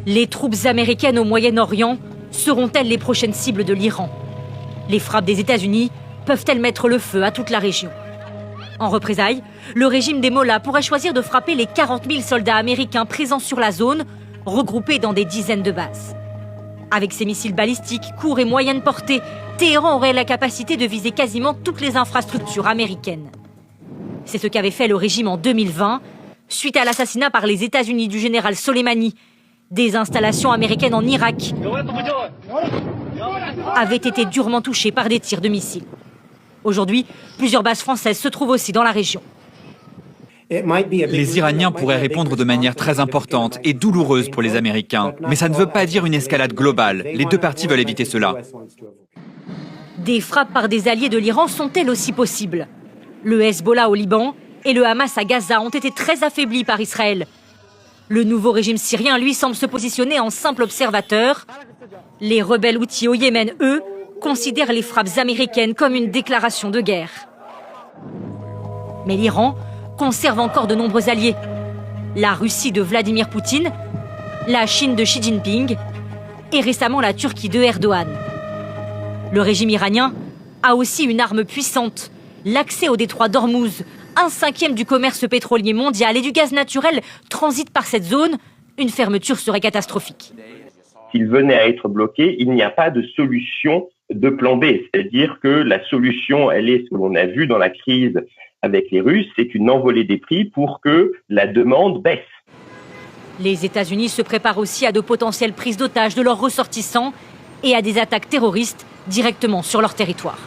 Les troupes américaines au Moyen-Orient seront-elles les prochaines cibles de l'Iran? Les frappes des États-Unis peuvent-elles mettre le feu à toute la région? En représailles, le régime des Mollahs pourrait choisir de frapper les 40 000 soldats américains présents sur la zone, regroupés dans des dizaines de bases. Avec ses missiles balistiques, courts et moyenne portée, Téhéran aurait la capacité de viser quasiment toutes les infrastructures américaines. C'est ce qu'avait fait le régime en 2020, suite à l'assassinat par les États-Unis du général Soleimani. Des installations américaines en Irak avaient été durement touchées par des tirs de missiles. Aujourd'hui, plusieurs bases françaises se trouvent aussi dans la région. Les Iraniens pourraient répondre de manière très importante et douloureuse pour les Américains. Mais ça ne veut pas dire une escalade globale. Les deux parties veulent éviter cela. Des frappes par des alliés de l'Iran sont-elles aussi possibles? Le Hezbollah au Liban et le Hamas à Gaza ont été très affaiblis par Israël. Le nouveau régime syrien, lui, semble se positionner en simple observateur. Les rebelles houthis au Yémen, eux, considèrent les frappes américaines comme une déclaration de guerre. Mais l'Iran conserve encore de nombreux alliés. La Russie de Vladimir Poutine, la Chine de Xi Jinping et récemment la Turquie de Erdogan. Le régime iranien a aussi une arme puissante, l'accès au détroit d'Ormuz. 1/5 du commerce pétrolier mondial et du gaz naturel transite par cette zone. Une fermeture serait catastrophique. S'il venait à être bloqué, il n'y a pas de solution de plan B. C'est-à-dire que la solution, elle est, ce que l'on a vu dans la crise avec les Russes, c'est une envolée des prix pour que la demande baisse. Les États-Unis se préparent aussi à de potentielles prises d'otages de leurs ressortissants et à des attaques terroristes directement sur leur territoire.